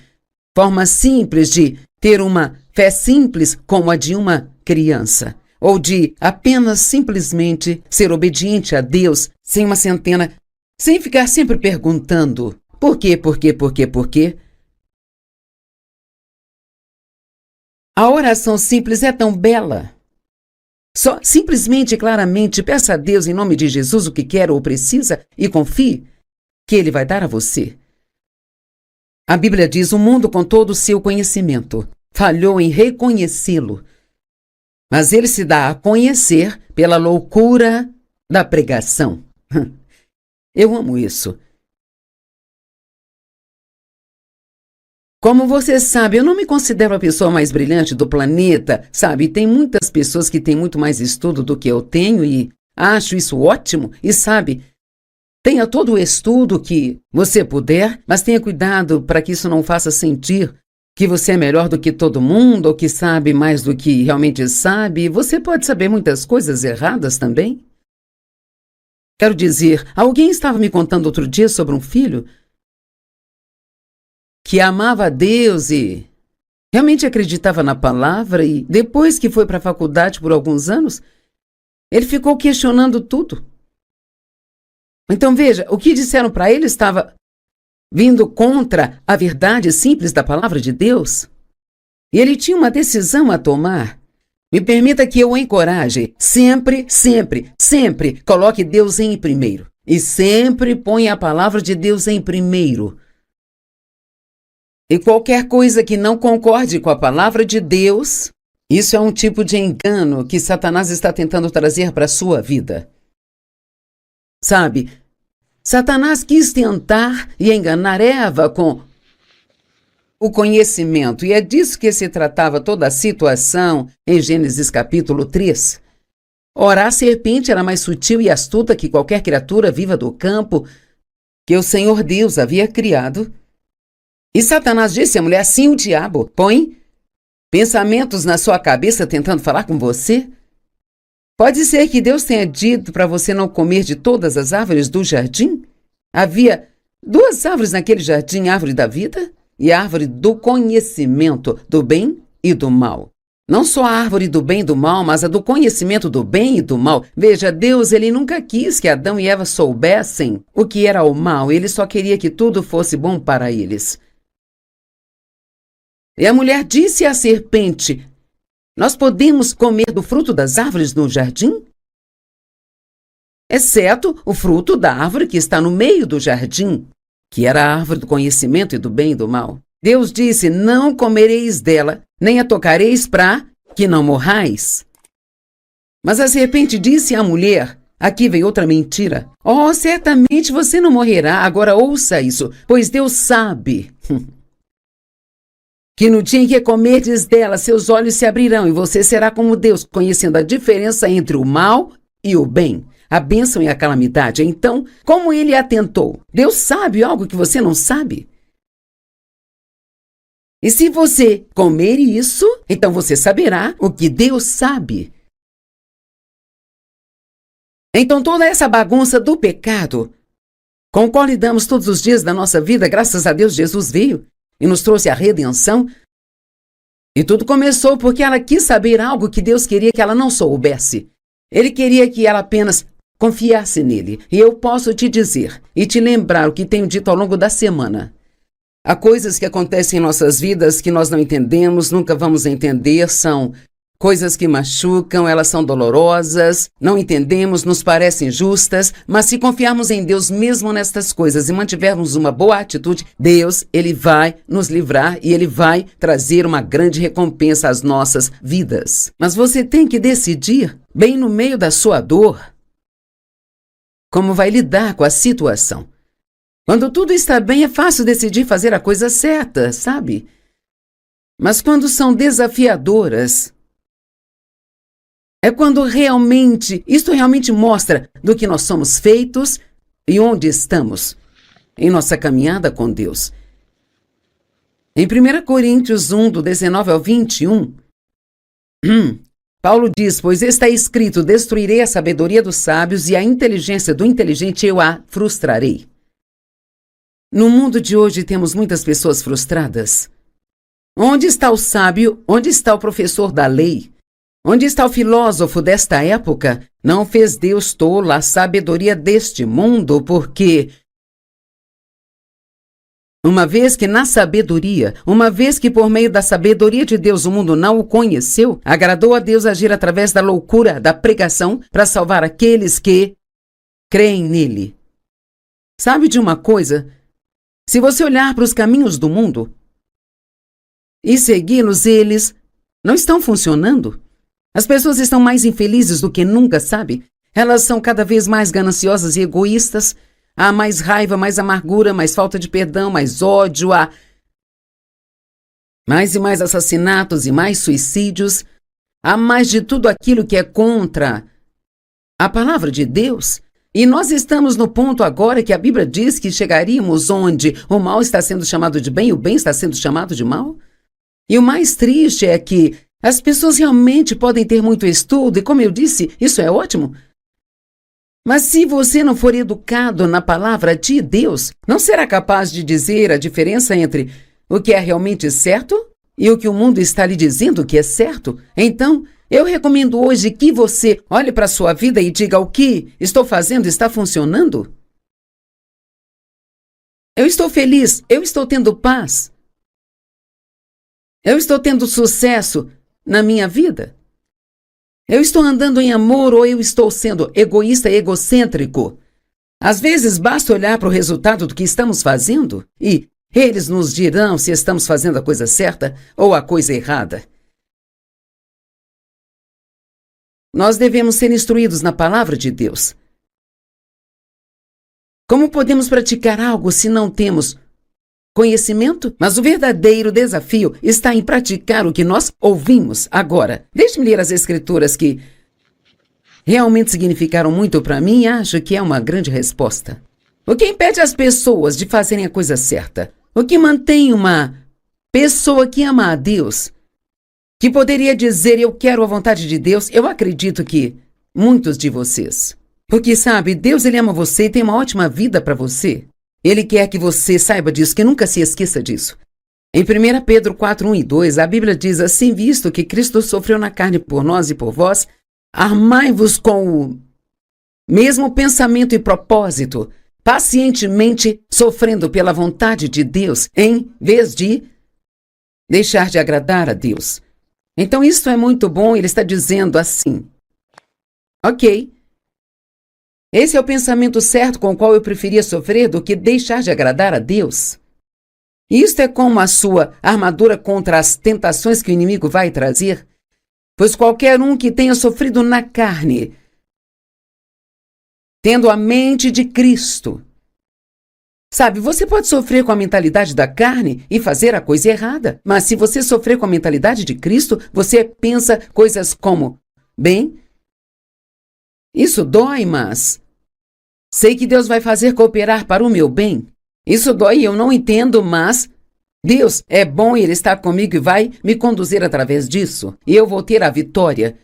forma simples, de ter uma fé simples como a de uma criança, ou de apenas simplesmente ser obediente a Deus sem uma centena, sem ficar sempre perguntando por quê, por quê, por quê, por quê. A oração simples é tão bela. Só simplesmente e claramente peça a Deus em nome de Jesus o que quer ou precisa e confie que Ele vai dar a você. A Bíblia diz: o mundo, com todo o seu conhecimento, falhou em reconhecê-lo. Mas ele se dá a conhecer pela loucura da pregação. Eu amo isso. Como você sabe, eu não me considero a pessoa mais brilhante do planeta, sabe? Tem muitas pessoas que têm muito mais estudo do que eu tenho e acho isso ótimo. E sabe, tenha todo o estudo que você puder, mas tenha cuidado para que isso não faça sentir que você é melhor do que todo mundo ou que sabe mais do que realmente sabe. Você pode saber muitas coisas erradas também. Quero dizer, alguém estava me contando outro dia sobre um filho que amava a Deus e realmente acreditava na palavra, e depois que foi para a faculdade por alguns anos, ele ficou questionando tudo. Então veja, o que disseram para ele estava vindo contra a verdade simples da palavra de Deus. E ele tinha uma decisão a tomar. Me permita que eu o encoraje. Sempre, sempre, sempre coloque Deus em primeiro. E sempre ponha a palavra de Deus em primeiro. E qualquer coisa que não concorde com a palavra de Deus, isso é um tipo de engano que Satanás está tentando trazer para a sua vida. Sabe, Satanás quis tentar e enganar Eva com o conhecimento, e é disso que se tratava toda a situação em Gênesis capítulo 3. Ora, a serpente era mais sutil e astuta que qualquer criatura viva do campo que o Senhor Deus havia criado. E Satanás disse à mulher: assim o diabo põe pensamentos na sua cabeça tentando falar com você. Pode ser que Deus tenha dito para você não comer de todas as árvores do jardim? Havia 2 árvores naquele jardim, a árvore da vida e a árvore do conhecimento do bem e do mal. Não só a árvore do bem e do mal, mas a do conhecimento do bem e do mal. Veja, Deus, ele nunca quis que Adão e Eva soubessem o que era o mal. Ele só queria que tudo fosse bom para eles. E a mulher disse à serpente: nós podemos comer do fruto das árvores no jardim? Exceto o fruto da árvore que está no meio do jardim, que era a árvore do conhecimento e do bem e do mal. Deus disse: não comereis dela, nem a tocareis para que não morrais. Mas a serpente disse à mulher: aqui vem outra mentira. Oh, certamente você não morrerá. Agora ouça isso, pois Deus sabe que no dia em que comerdes dela, seus olhos se abrirão e você será como Deus, conhecendo a diferença entre o mal e o bem, a bênção e a calamidade. Então, como ele atentou? Deus sabe algo que você não sabe? E se você comer isso, então você saberá o que Deus sabe. Então toda essa bagunça do pecado, com o qual lidamos todos os dias da nossa vida, graças a Deus Jesus veio e nos trouxe a redenção. E tudo começou porque ela quis saber algo que Deus queria que ela não soubesse. Ele queria que ela apenas confiasse nele. E eu posso te dizer e te lembrar o que tenho dito ao longo da semana. Há coisas que acontecem em nossas vidas que nós não entendemos, nunca vamos entender, são coisas que machucam, elas são dolorosas, não entendemos, nos parecem justas, mas se confiarmos em Deus mesmo nestas coisas e mantivermos uma boa atitude, Deus, ele vai nos livrar e ele vai trazer uma grande recompensa às nossas vidas. Mas você tem que decidir, bem no meio da sua dor, como vai lidar com a situação. Quando tudo está bem, é fácil decidir fazer a coisa certa, sabe? Mas quando são desafiadoras, é quando isto realmente mostra do que nós somos feitos e onde estamos em nossa caminhada com Deus. Em 1 Coríntios 1, do 19 ao 21, Paulo diz: pois está escrito, destruirei a sabedoria dos sábios e a inteligência do inteligente eu a frustrarei. No mundo de hoje temos muitas pessoas frustradas. Onde está o sábio? Onde está o professor da lei? Onde está o filósofo desta época? Não fez Deus tola a sabedoria deste mundo, porque uma vez que por meio da sabedoria de Deus o mundo não o conheceu, agradou a Deus agir através da loucura da pregação para salvar aqueles que creem nele. Sabe de uma coisa? Se você olhar para os caminhos do mundo e segui-los, eles não estão funcionando. As pessoas estão mais infelizes do que nunca, sabe? Elas são cada vez mais gananciosas e egoístas. Há mais raiva, mais amargura, mais falta de perdão, mais ódio, há mais e mais assassinatos e mais suicídios. Há mais de tudo aquilo que é contra a palavra de Deus. E nós estamos no ponto agora que a Bíblia diz que chegaríamos onde o mal está sendo chamado de bem e o bem está sendo chamado de mal. E o mais triste é que as pessoas realmente podem ter muito estudo, e como eu disse, isso é ótimo. Mas se você não for educado na palavra de Deus, não será capaz de dizer a diferença entre o que é realmente certo e o que o mundo está lhe dizendo que é certo. Então, eu recomendo hoje que você olhe para a sua vida e diga: o que estou fazendo está funcionando? Eu estou feliz, eu estou tendo paz. Eu estou tendo sucesso na minha vida. Eu estou andando em amor ou eu estou sendo egoísta e egocêntrico? Às vezes basta olhar para o resultado do que estamos fazendo e eles nos dirão se estamos fazendo a coisa certa ou a coisa errada. Nós devemos ser instruídos na palavra de Deus. Como podemos praticar algo se não temos conhecimento? Mas o verdadeiro desafio está em praticar o que nós ouvimos agora. Deixe-me ler as escrituras que realmente significaram muito para mim e acho que é uma grande resposta. O que impede as pessoas de fazerem a coisa certa? O que mantém uma pessoa que ama a Deus, que poderia dizer: eu quero a vontade de Deus? Eu acredito que muitos de vocês. Porque sabe, Deus ele ama você e tem uma ótima vida para você. Ele quer que você saiba disso, que nunca se esqueça disso. Em 1 Pedro 4, 1 e 2, a Bíblia diz assim: visto que Cristo sofreu na carne por nós e por vós, armai-vos com o mesmo pensamento e propósito, pacientemente sofrendo pela vontade de Deus, em vez de deixar de agradar a Deus. Então isso é muito bom, ele está dizendo assim: ok, esse é o pensamento certo com o qual eu preferia sofrer do que deixar de agradar a Deus. Isto é como a sua armadura contra as tentações que o inimigo vai trazer, pois qualquer um que tenha sofrido na carne, tendo a mente de Cristo. Sabe, você pode sofrer com a mentalidade da carne e fazer a coisa errada, mas se você sofrer com a mentalidade de Cristo, você pensa coisas como: bem, isso dói, mas sei que Deus vai fazer cooperar para o meu bem. Isso dói e eu não entendo, mas Deus é bom e Ele está comigo e vai me conduzir através disso. E eu vou ter a vitória.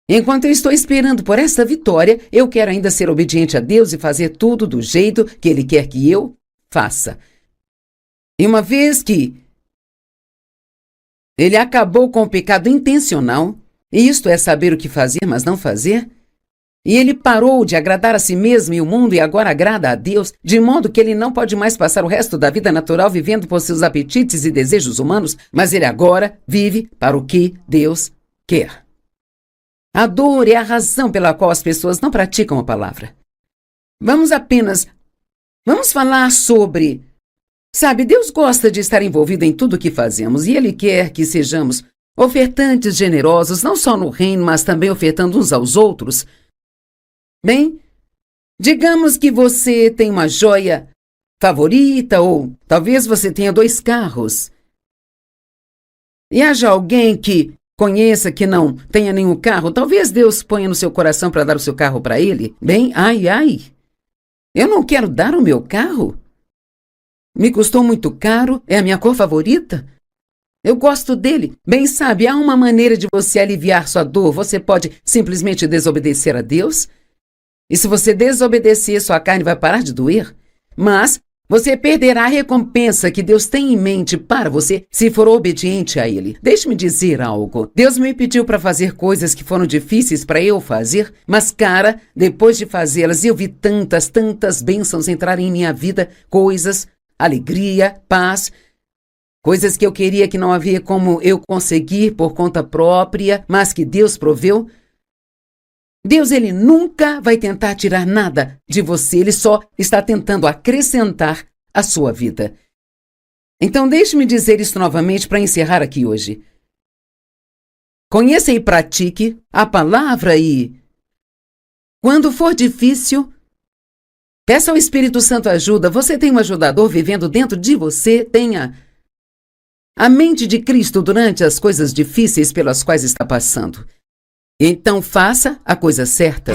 Enquanto eu estou esperando por essa vitória, eu quero ainda ser obediente a Deus e fazer tudo do jeito que Ele quer que eu faça. E uma vez que Ele acabou com o pecado intencional, e isto é saber o que fazer, mas não fazer, e Ele parou de agradar a si mesmo e o mundo e agora agrada a Deus, de modo que Ele não pode mais passar o resto da vida natural vivendo por seus apetites e desejos humanos, mas Ele agora vive para o que Deus quer. A dor é a razão pela qual as pessoas não praticam a palavra. Vamos falar sobre... Sabe, Deus gosta de estar envolvido em tudo o que fazemos e Ele quer que sejamos ofertantes generosos, não só no reino, mas também ofertando uns aos outros. Bem, digamos que você tem uma joia favorita ou talvez você tenha 2 carros. E haja alguém que conheça que não tenha nenhum carro, talvez Deus ponha no seu coração para dar o seu carro para ele. Bem, eu não quero dar o meu carro. Me custou muito caro, é a minha cor favorita. Eu gosto dele. Bem, sabe, há uma maneira de você aliviar sua dor. Você pode simplesmente desobedecer a Deus. E se você desobedecer, sua carne vai parar de doer. Mas você perderá a recompensa que Deus tem em mente para você se for obediente a Ele. Deixe-me dizer algo. Deus me pediu para fazer coisas que foram difíceis para eu fazer, mas, cara, depois de fazê-las, eu vi tantas bênçãos entrarem em minha vida, coisas, alegria, paz, coisas que eu queria que não havia como eu conseguir por conta própria, mas que Deus proveu. Deus, Ele nunca vai tentar tirar nada de você, Ele só está tentando acrescentar a sua vida. Então, deixe-me dizer isso novamente para encerrar aqui hoje. Conheça e pratique a palavra e, quando for difícil, peça ao Espírito Santo ajuda. Você tem um ajudador vivendo dentro de você. Tenha a mente de Cristo durante as coisas difíceis pelas quais está passando. Então faça a coisa certa.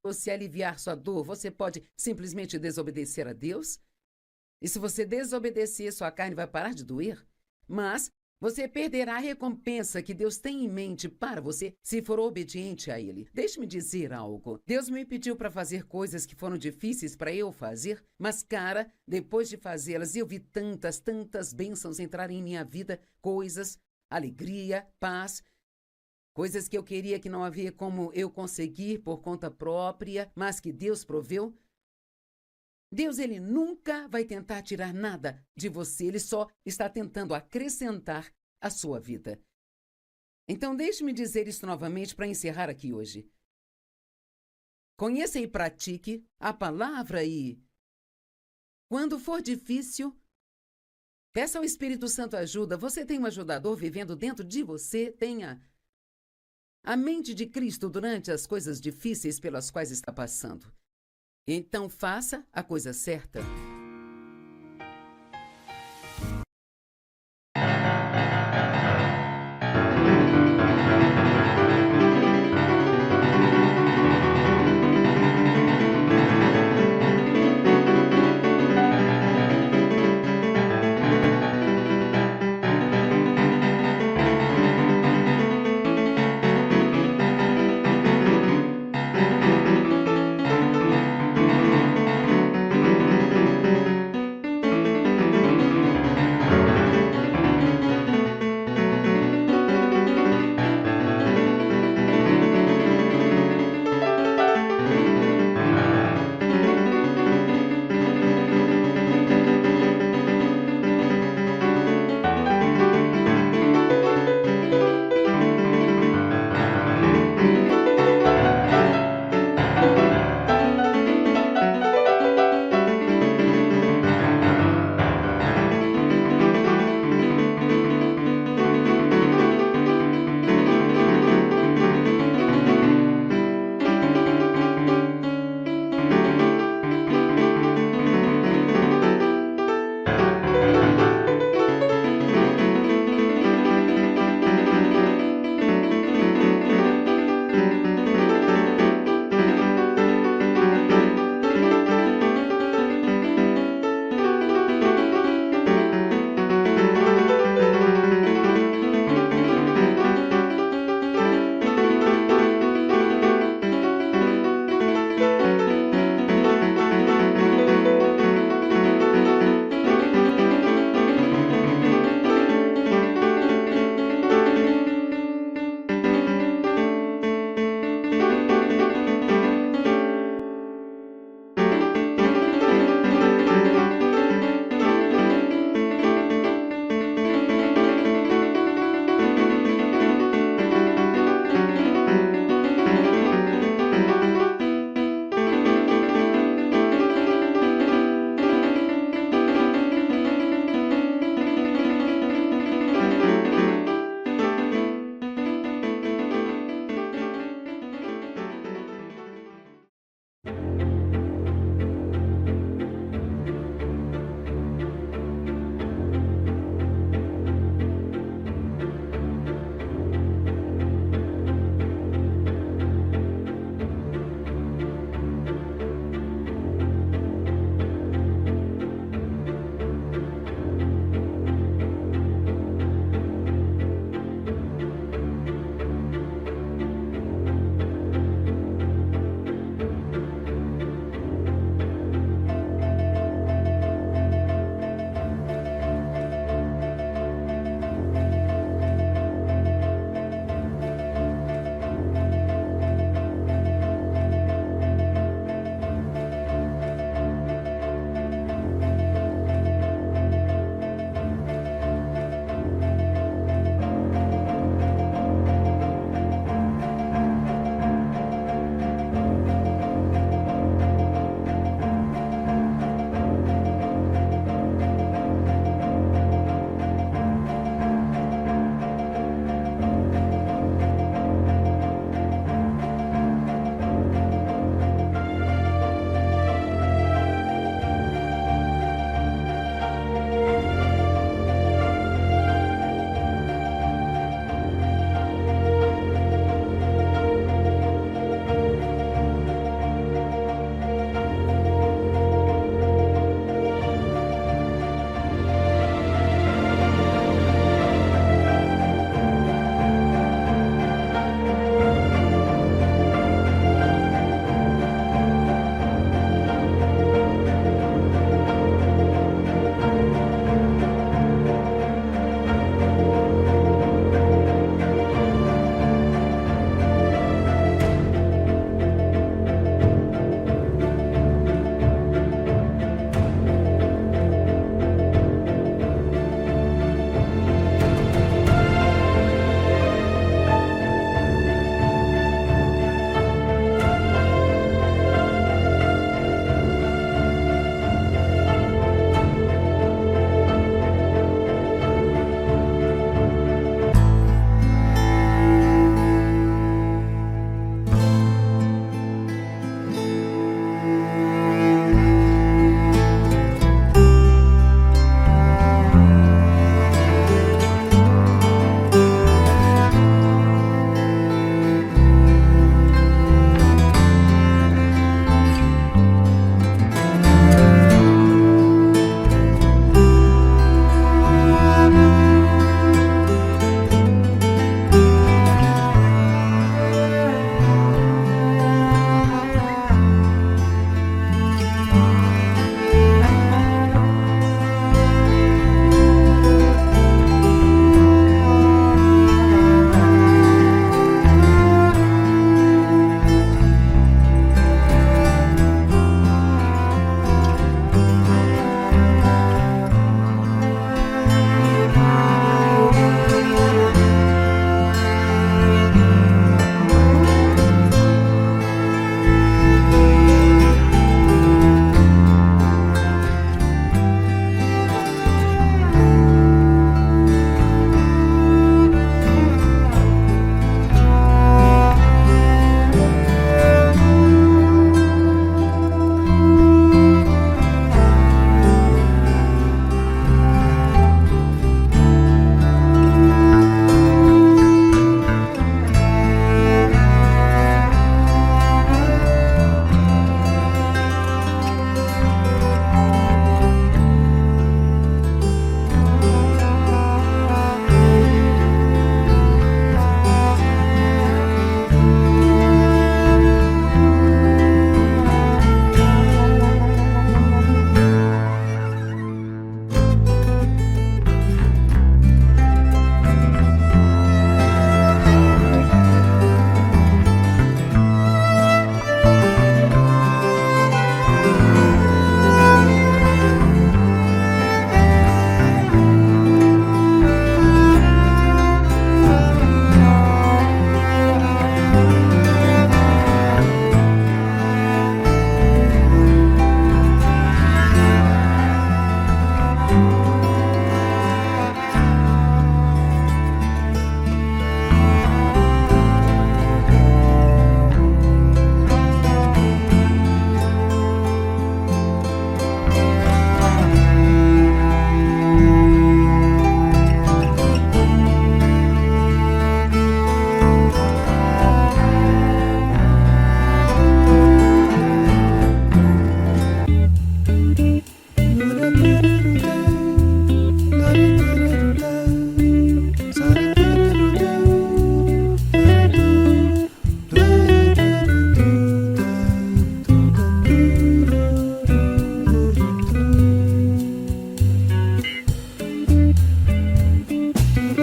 você aliviar sua dor, você pode simplesmente desobedecer a Deus. E se você desobedecer, sua carne vai parar de doer. Mas você perderá a recompensa que Deus tem em mente para você se for obediente a Ele. Deixe-me dizer algo. Deus me pediu para fazer coisas que foram difíceis para eu fazer, mas, cara, depois de fazê-las, eu vi tantas bênçãos entrarem em minha vida, coisas, alegria, paz, coisas que eu queria que não havia como eu conseguir por conta própria, mas que Deus proveu. Deus, Ele nunca vai tentar tirar nada de você, Ele só está tentando acrescentar a sua vida. Então, deixe-me dizer isso novamente para encerrar aqui hoje. Conheça e pratique a palavra e, quando for difícil, peça ao Espírito Santo ajuda. Você tem um ajudador vivendo dentro de você, tenha a mente de Cristo durante as coisas difíceis pelas quais está passando. Então faça a coisa certa.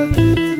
boca.